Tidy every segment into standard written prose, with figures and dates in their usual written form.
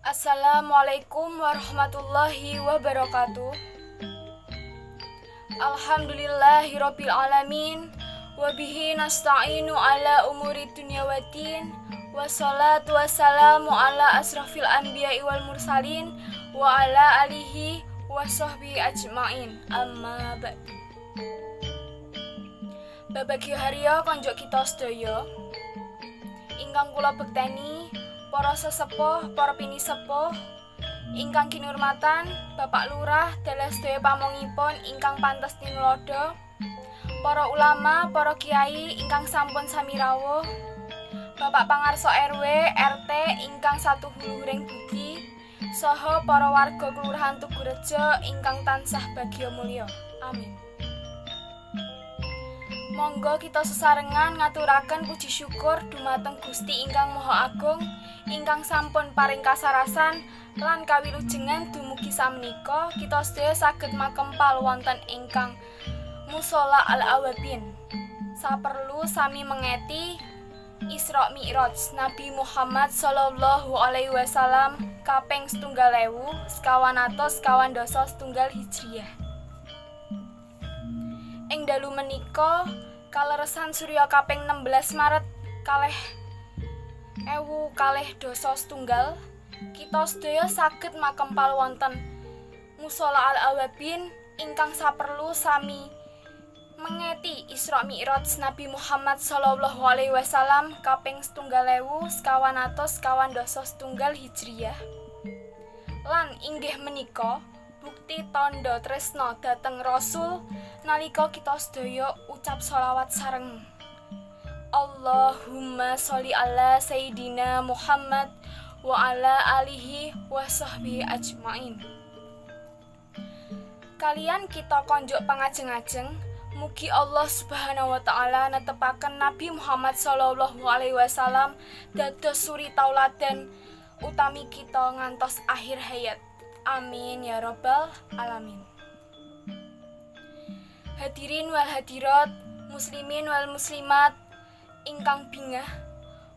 Assalamualaikum warahmatullahi wabarakatuh. Alhamdulillahirabbil alamin wa bihi nasta'inu ala umuri dunya waddin. Wassalatu wassalamu ala asrafil anbiya'i wal mursalin wa ala alihi wa sahbihi ajmain. Amma ba'du. Babagyo harya konjuk kita sedaya ingkang kula bekteni, para sesepuh, para pinisepuh ingkang kinurmatan, Bapak Lurah dalah sedaya pamongipun ingkang pantes tinulodo, para ulama, para kiai ingkang sampun sami rawuh, Bapak Pangarsa RW, RT ingkang satuhuluring budi, saha para warga Kelurahan Tugurejo ingkang tansah bagya mulya. Amin. Monggo kita sesarengan ngaturaken puji syukur dumateng Gusti ingkang Maha Agung ingkang sampun paring kasarasan lan kawilujengan dumugi samenika kita sedaya saged makempal wonten ingkang Mushola Al-Awwabin. Saperlu sami mengeti Isra Mi'raj Nabi Muhammad sallallahu alaihi wasallam kaping 7.251 Hijriah. Ing dalu menika kaleresan Surya kaping 16 Maret kalih setunggal kita sedaya saged makempal wonten Mushola Al-Awwabin ingkang saperlu sami mengeti Isra Mi'raj Nabi Muhammad sallallahu alaihi wasallam kaping 7.251 Hijriah. Lan inggih menika bukti tanda tresna dhateng Rasul nalika kita sedaya ucap sholawat sareng. Allahumma sholli ala Sayyidina Muhammad wa ala alihi wa sahbihi ajmain. Kalian kita konjuk pangajeng-ajeng, mugi Allah Subhanahu wa taala netepaken Nabi Muhammad sallallahu alaihi wasallam dados suri tauladan utami kita ngantos akhir hayat. Amin ya rabbal alamin. Hadirin wal hadirat, muslimin wal muslimat ingkang bingah,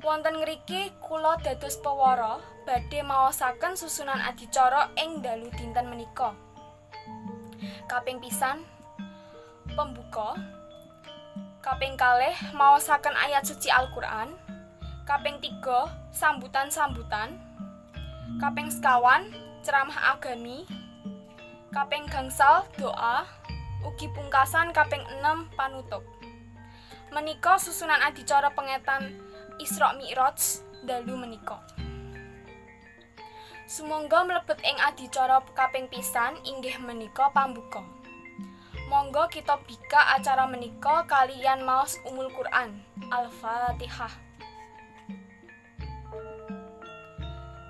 wonten ngriki kula dados pewara badhe maosaken susunan adicara ing dalu dinten menika. Kaping pisan pembuka, kaping kalih maosaken ayat suci Al-Qur'an, kaping 3 sambutan-sambutan, kaping sekawan ceramah agami, kaping gangsal doa, ugi pungkasan kaping 6 panutup. Menika susunan adicara pengetan Isra Mi'raj dalu menika. Sumangga mlebet ing adicara kaping pisan inggih menika pambuka. Monggo kita bika acara menika kaliyan maos Ummul Quran. Al-Fatihah.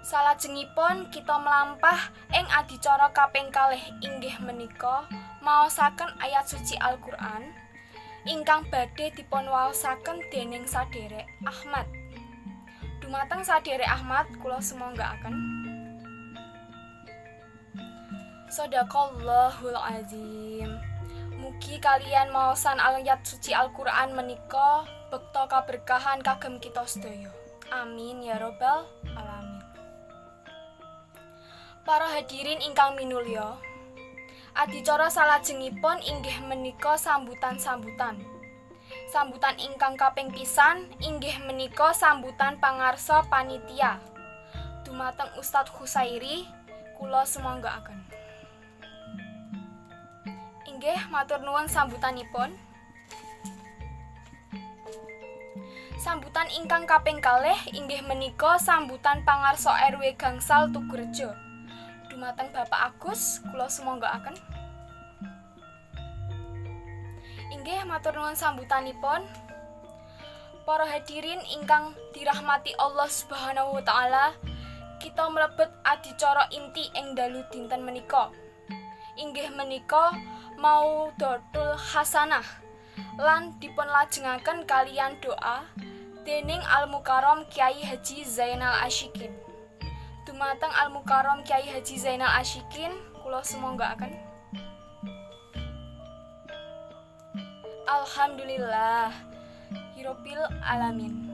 Salajengipun kita mlampah ing adicara kaping kalih inggih menika maosaken ayat suci Al-Qur'an ingkang badhe dipun waosaken dening sadherek Ahmad. Dumateng sadherek Ahmad kula sumanggaaken. Shadaqallahul azim. Mugi kalian maosan ayat suci Al-Qur'an menika bekta kaberkahan kagem kita sedaya. Amin ya rabbal alamin. Para hadirin ingkang minulya, adicara salajengipun inggih menika sambutan-sambutan. Sambutan ingkang kaping pisan inggih menika sambutan pangarsa panitia. Dumateng Ustadz Husairi, kula sumanggaaken. Inggih matur nuwun sambutanipun. Sambutan ingkang kaping kalih inggih menika sambutan pangarsa RW Gangsal Tugurejo. Dumateng Bapak Agus kula sumanggaaken. Inggih matur nuwun sambutanipun. Para hadirin ingkang dirahmati Allah Subhanahu wa taala, kita mlebet adicara inti ing dalu dinten menika. Inggih menika Maudatul Hasanah lan dipun lajengaken kaliyan doa dening Al-Mukarram Kyai Haji Zainal Asyikin. Dumateng Al-Mukarram Kyai Haji Zainal Asyikin kula sumanggaaken. Alhamdulillah Rabbil alamin.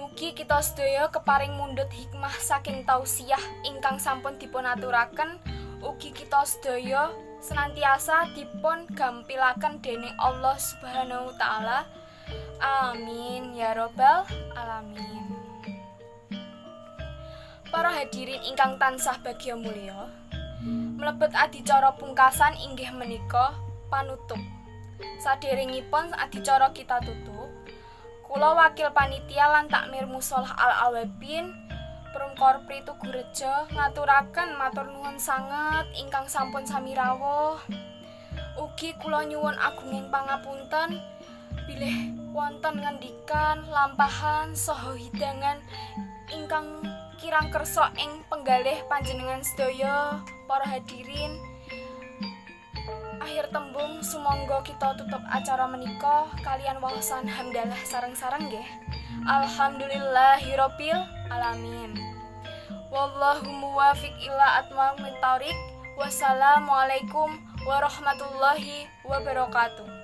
Mugi kita sedaya keparing mundhut hikmah saking tausiah ingkang sampun dipunaturaken. Ugi kita sedaya senantiasa dipun gampilaken dening Allah Subhanahu wa taala. Amin ya robbal alamin. Para hadirin ingkang tansah bagya mulya, mlebet adicara pungkasan inggih menika panutup. Saderengipun adicara kita tutup, kula wakil panitia lan takmir musholah Al-Awabin Prumkor Pritugurejo ngaturaken matur nuwun sanget ingkang sampun sami rawuh. Ugi kula nyuwun agunging pangapunten bilih wonten ngendikan lampahan saha hidangan ingkang kirang kersa ing penggalih panjenengan sedaya para hadirin. Akhir tembung sumangga kita tutup acara menika kalian waosan hamdalah sareng-sareng nggih. Alhamdulillahirabbil alamin. Wallahu muwaffiq ila aqwamit thoriq. Wassalamualaikum warahmatullahi wabarakatuh.